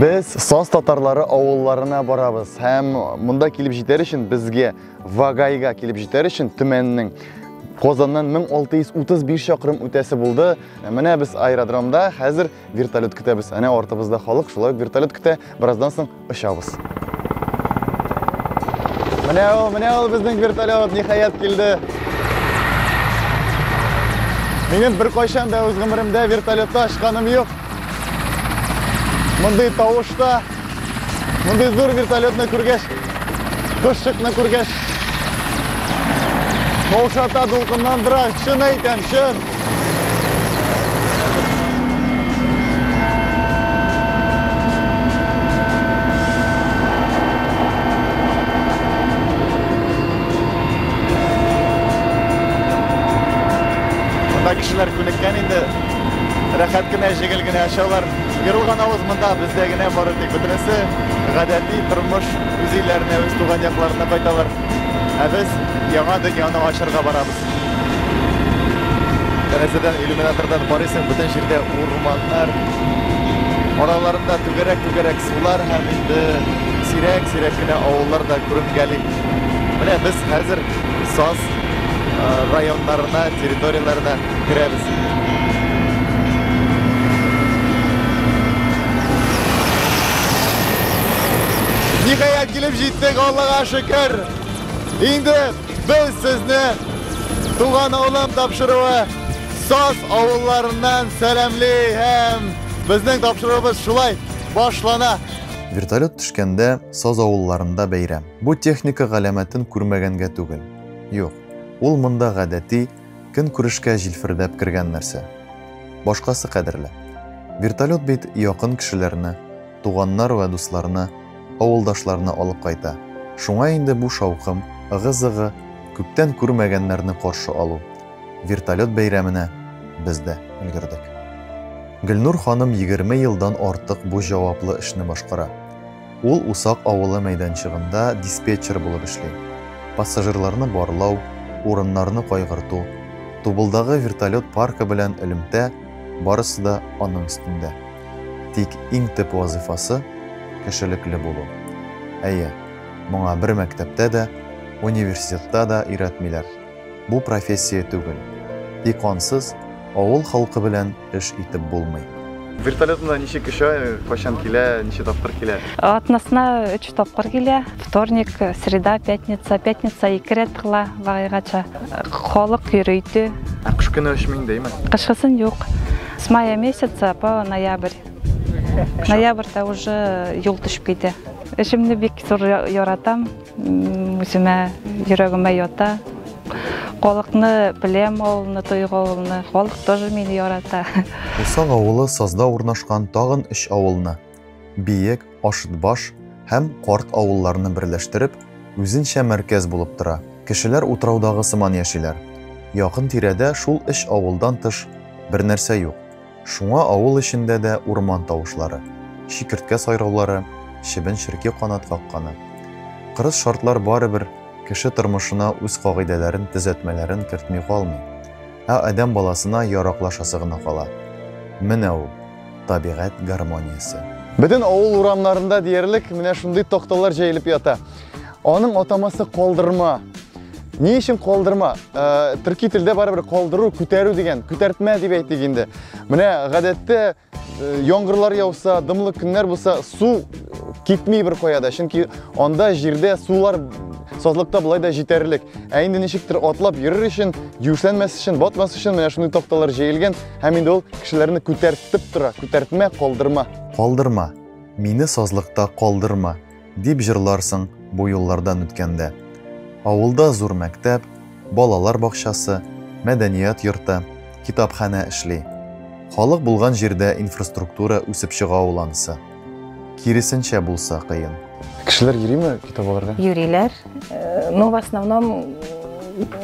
Biz Saz Tatarları avullarına barabız. Hem munda kelip jeter için bizge Vagayga kelip jeter için tümeninin Qozondan 1631 şaqırım ötesi buldu. Mene biz aerodromda hazır vertolyot kütəbiz. Ana ortabızda xalq şulay vertolyot kütə. Birazdan soң uçabız. Mene ol bizning vertolyot nihayat keldi. Mening bir qo'shanda o'z umrimda vertolyotda chiqqanim yo'q. Bunday tovushda, bunday zo'r vertolyotni ko'rgach, qo'shiqni ko'rgach, Qo'shata dolqinlantiradi, shun aytam, shun. Bunda kishilar ko'nikkan endi rahatgina, jigilgina yashaylar. Yig'ilgan ovoz bunda bizdagina boradik bitirasi, g'adatiy turmush o'zinglarni, o'z tug'an yoqlarini qaytalar. Biz yangi dunyoni ochirga boramiz. Derazadan illyuminatordan qaraysan, butun yerda o'rmonlar, oralarında tug'arak suvlar ham endi sirak-sirakkina ovullar da ko'rib keldik. Mana biz hozir Saz rayonlarına, territoriyalarına kiramiz. Nihayat kelib jetdik, Allohga shukr. Endi biz sizni tug'an olam topshirig'i Saz ovullaridan salamli ham bizning topshirig'imiz shulay boshlana. Vertolyot tushganda Saz ovullarında bayram. Bu texnika g'alamatin ko'rmaganga tug'il. Yo'q, ul munda g'adatiy kun ko'rishga jilfirdab kirgan narsa. Boshqasi qadrli. Vertolyot bit yaqin kishilarni, tug'anlar va do'stlarni, ovuldoshlarni olib qayta. Шуңа инде бу шауқым, ығы-зығы, күптән күрмәгәннәрне каршы алу. Вертолет бәйрәменә без дә өлгердек. Гөлнур ханым 20 елдан артык бу җаваплы эшне башкара. Ул Усак авылы мәйданчыгында диспетчер булып эшли. Пассажирларны барлау, урыннарны кайгырту, Тубылдагы вертолет паркы белән элемтә барысы да аның өстендә. Тик иң төп вазифасы кешелекле булу. Әйе, моңа бер мәктәптә дә, университетта да өйрәтмиләр. Бу профессия түгел. Тик ансыз авыл халкы белән эш итеп булмый. Вертолетында ничә кеше, кайчан килә, ничә тапкыр килә? Атнасына 3 тапкыр килә. Вторник, среда, пятница 2 рәт кыла вагыйгача. Халык йөрөйде. Кыш көне эшмим дейме? Кышкысын юк. С мая месяца по ноябрь. Ноябрьдә уже юл төшеп китә. Эшемне бик зур яратам. Үземә йөрәгемә ята. Халыкны беләм, авылны, тойгы халык тоже мине ярата. Усак авылы Сазда урнашкан тагын 3 авылны, Биек, Ашытбаш һәм Карт авылларны берләштереп, үзенчә мәркәз булып тора. Кешеләр утраудагы сыман яшиләр. Якын тирәдә шул 3 авылдан тыш бер нәрсә юк. Шуңа авыл эчендә дә урман тавышлары, шикерткә сайраулары, чебен-ширки канат какканы. Кырыс шартлар барыбер кеше тормышына үз кагыйдәләрен, төзәтмәләрен кертми калмый. Адам баласына яраклашасы гына кала. Менә ул табигать гармониясе. Бөтен авыл урамнарында диярлек менә шундый токталар җәелеп ята. Аның атамасы калдырма. Ни өчен калдырма? Төрки телдә барыбер калдыру, күтәрү дигән, күтәртмә дип әйтик инде. Менә гадәттә яңгырлар яуса, дымлы көннәр булса, су китми бер куяда. Чөнки анда җирдә сулар сазлыкта булай да җитәрлек. Инде ничектер атлап йөрер өчен, юшләнмәс өчен, батмас өчен менә шундый токталар җәелгән, һәм инде ул кешеләрне күтәртеп тора. Күтәртмә, калдырма. Калдырма. Мине сазлыкта калдырма дип җырларсың бу юллардан үткәндә. Авылда зур мәктәп, балалар бакчасы, мәдәният йорты, китапханә эшли. Халык булган җирдә инфраструктура үсеп чыга улансы. Киресенчә булса кыен. Кешеләр йөриме китапханәгә? Йөриләр. Ну, в основном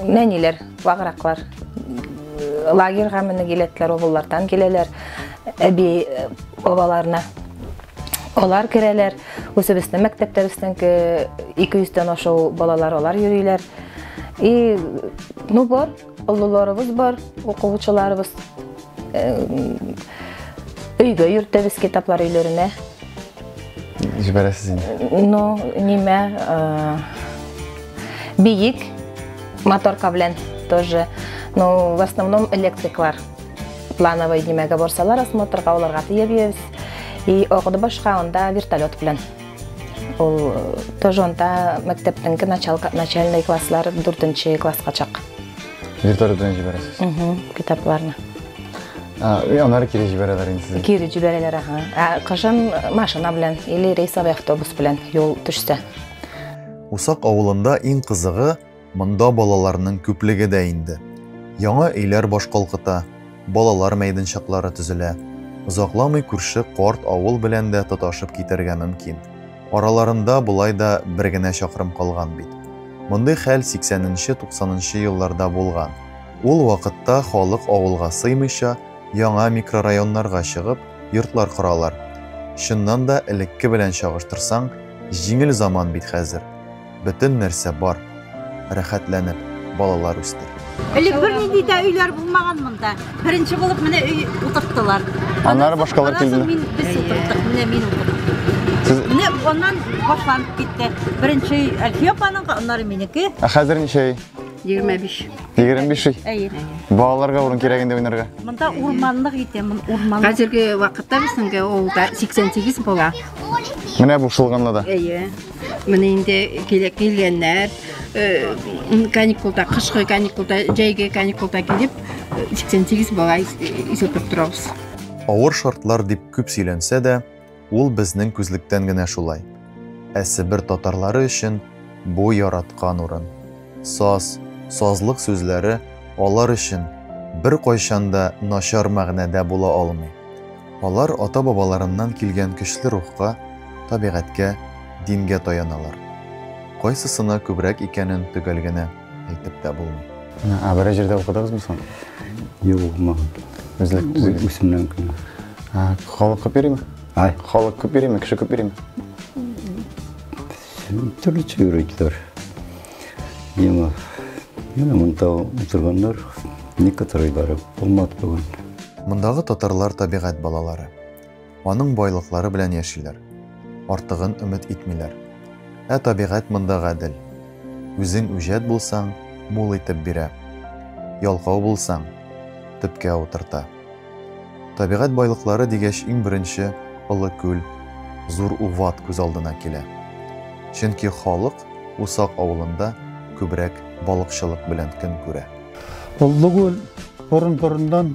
нәниләр, вагыраклар. Лагерьга менә киләтләр, авыллардан киләләр. Әби бабаларына. Алар керәләр. Үзебезнең мәктәптәбездән 200-тән ашу балалар алар йөриләр. Ну бар, олыларыбыз бар, укучыларыбыз. Өйгә йөртәбез китаплар өйләренә. Җибәрәсез инде. Ну, ниме, бийик, моторка белән тоже. Ну, в основном электриклар. Плановый нимәгә барсалар, осмотрга уларга тиебез. И огыды башка анда вертолет белән. Ул тоже анда мәктәптәнге начальный класслар 4-нче класска чак. Вертолет белән җибәрәсез. Китапларны. Аннары кире җибәрәләр инде сезгә. Кире җибәрәләр, кышын машина белән или рейсовый автобус белән юл төшсә. Усак авылында иң кызыгы монда балаларның күплеге дә инде. Яңа өйләр башкалкыта, балалар мәйданчыклары төзелә. Озакламый күрше карт авыл белән дә тоташып китәргә мөмкин. Араларында булай да бер генә чакрым калган бит. Мондый хәл 80-90 елларда булган. Ул вакытта халык авылга сыймыйча, яңа микрорайоннарга чыгып, йортлар коралар. Шуннан да элекке белән чагыштырсаң, җиңел заман бит хәзер. Бөтен нәрсә бар. Рәхәтләнеп, балалар үсте. Элек бернинди дә өйләр булмаган монда. Беренче булып менә өй утырттылар. Аннары башкалар килде. Без утырттык, менә мин утырттым. Менә оннан башланып китте. Беренче өй Әлфия апаның, аннары минеке. Хәзер ничә? 25. 25 үй. Әйе. Балаларга урын кирәк инде уйнарга. Монда урманлык ите, урманлык. Хәзерге вакытта безнең авылда 88 була. Менә бу шулганда да. Әйе. Менә инде килгәннәр, каникулда, кышкы каникулда, җәйге каникулда килеп 88 бала исәпләп торабыз. Авыр шартлар дип күп сөйләнсә дә, ул безнең күзлектән генә шулай. Ә Себер татарлары өчен бу яраткан урын. Саз, сазлык сүзләре алар өчен бер кайчанда начар мәгънәдә була алмый. Алар ата-бабаларыннан килгән көчле рухка, табигатькә, дингә таяналар. Кайсысына күбрәк икәнен төгәл генә әйтеп тә булмый. Бер җирдә укыдыгызмы соң? Юк, үсемнән көне. Халык күп йөриме? Халык күп йөриме, кеше күп йөриме? Төрлечә йөрәкләр. Менә монда утырганнар, некоторыйлары булмады бүген. Мондагы татарлар табигать балалары. Аның байлыклары белән яшиләр. Артыгын өмет итмиләр. Ә табигать монда гадел. Үзең үҗәт булсаң, мул итеп бирә. Ялкау булсаң, төпкә утырта. Табигать байлыклары дигәч иң беренче Олы күл, зур Уват күз алдына килә. Чөнки халык Усак авылында күбрәк балыкчылык белән көн күрә. Олы күл борын-борындан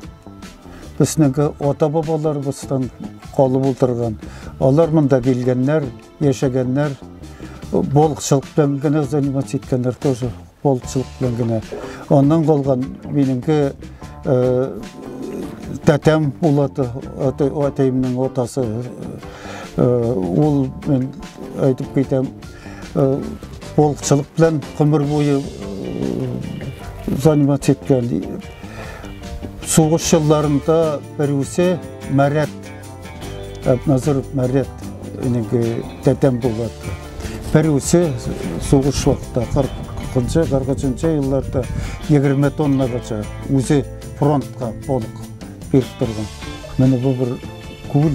безнең ата-бабаларыбыздан калып утырган. Алар монда килгәннәр, яшәгәннәр, балыкчылык белән генә заниматься иткәннәр тоже, балыкчылык белән генә. Аннан калган минеңке тәтәм булаты, атайымның атасы. Ул мен әйтеп китәм, балыкчылык белән гомер буе заниматься иткән. Сугыш елларында берүсе Мәрәт, Әбназыров Мәрәт, тәтәм булаты. Берүсе сугыш вакытта 40-40 елларда 20 тоннагача үзе фронтка балык беріп тұрған. Менә бу бер күл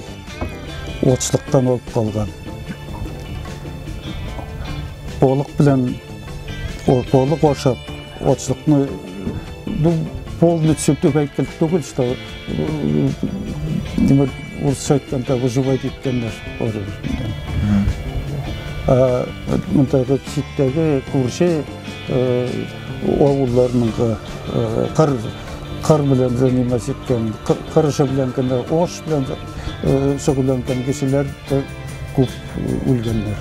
очлыктан алып калган. Балык белән балык ашап, очлыкны полностью түбәйтеп түгел, что демәк урысча әйткәндә выживать иткәннәр бар. Монтагы читтәге күрше авылларның кар белән заниматься иткән, карышы белән генә аш белән шөгыльләнгән кешеләр күп үлгәннәр.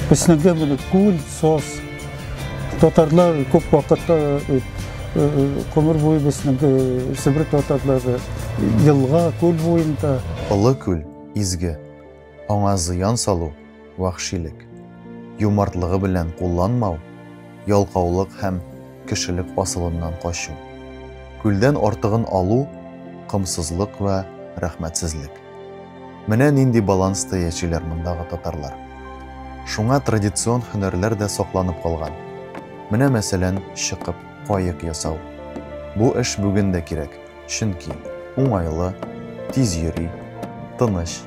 Безнең күл, саз, татарлар күп вакытта гомер буе безнең Себер татарлары елга күл буенда. Олы күл изге, аңа зыян салу вахшилек, юмартлыгы белән кулланмау, ялкаулык һәм кешелек асылыннан качу. Күлдән артыгын алу кымсызлык ва рәхмәтсезлек. Менә нинди баланста яшиләр мондагы татарлар. Шуңа традицион һөнәрләр дә сакланып калган. Менә мәсәлән, чыгып кайык ясау. Бу эш бүген дә кирәк, чөнки уңайлы, тиз йөри, тыныч.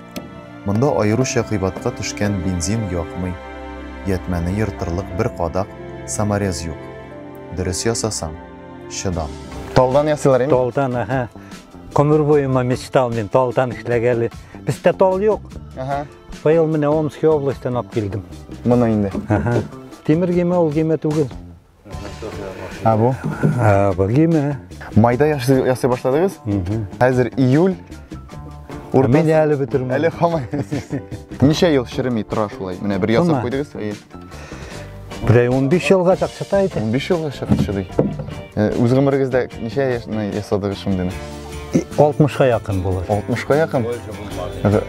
Монда аеруча кыйбатка төшкән бензин якмый, йәтмәне йыртырлык бер кадак саморез юк. Дөрес ясасаң, чыдам. Талдан ясыйлар инде? Талдан, аха. Көмір бойыма мечтал мен талдан эшләгәле. Бездә тал юк. Аха. Быел менә Омский областьтан алып килдем. Моны инде. Аха. Тимер геме ул геме түгел. Бу? Бу геме. Майда ясый башладыгыз? Хәзер июль. Мен әле бетермәдем. Әле хамай. Ничә ел чырамый тора шулай? Менә бер ясап куйдыгыз. Бер 15 елга чакчата иде. 15 елга чакчыды. Үз гомерегездә ничә яшьне ясадыгыз шундый? 60-га якын булыр. 60-га якын?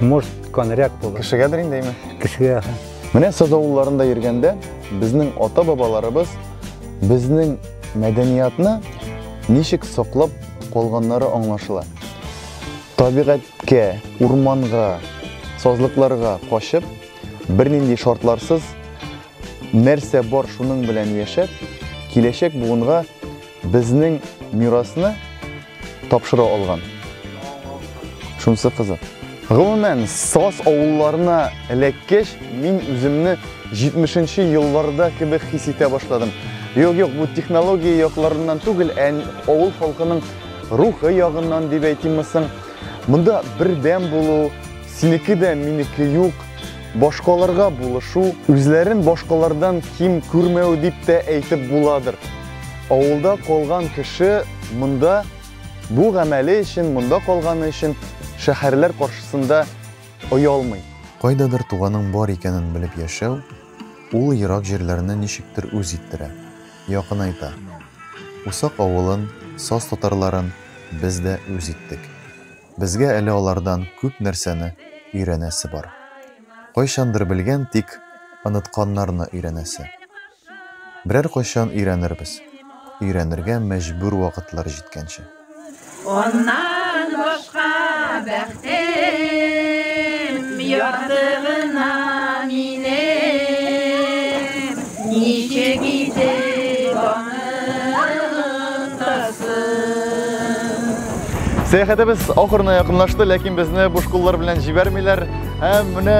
Может, конряк булыр. Кешегәдер инде әйме? Кешегә. Менә саз авылларында йөргәндә безнең ата-бабаларыбыз безнең мәдәниятны ничек саклап калганнары аңлашыла. Табигатькә, урманга, сазлыкларга качып, бернинди шартларсыз нәрсә бар шуның белән яшәп, киләчәк буынга безнең мирасны тапшыра алган. Шунысы кызык. Гомумән, саз авылларына эләккәч, мин үземне 70-нче елларда кебек хис итә башладым. Юк, бу технология якларыннан түгел, авыл халкының рухы ягыннан дип әйтиммесең. Монда бердәм булу, синеке дә минеке юк, башкаларга булышу, үзләрен башкалардан ким күрмәү дип тә әйтеп буладыр. Авылда калган кеше монда бу гамәле өчен, монда калганы өчен шәһәрләр каршысында оялмый. Кайдадыр туганың бар икәнен белеп яшәү, ул ерак җирләрне ничектер үз иттерә, якынайта. Усак авылын, саз татарларын без дә үз иттек. Безгә әле алардан күп нәрсәне өйрәнәсе бар. Кайчандыр белгән, тик онытканнарны өйрәнәсе. Берәр кайчан өйрәнербез. Өйрәнергә мәҗбүр вакытлар җиткәнче. Ondan başka bəxtim yardığına minem niçe gidip anıtasın. Сәяхәтебез ахырына якынлашты, ләкин безне буш куллар белән җибәрмиләр. Һәм менә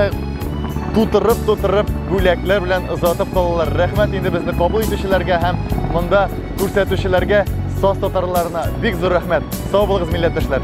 тутырып бүләкләр белән озатып калалар. Рәхмәт инде безне кабул итүчеләргә һәм монда күрсәтүчеләргә, саз татарларына бик зур рәхмәт. Сау булыгыз, милләттәшләр.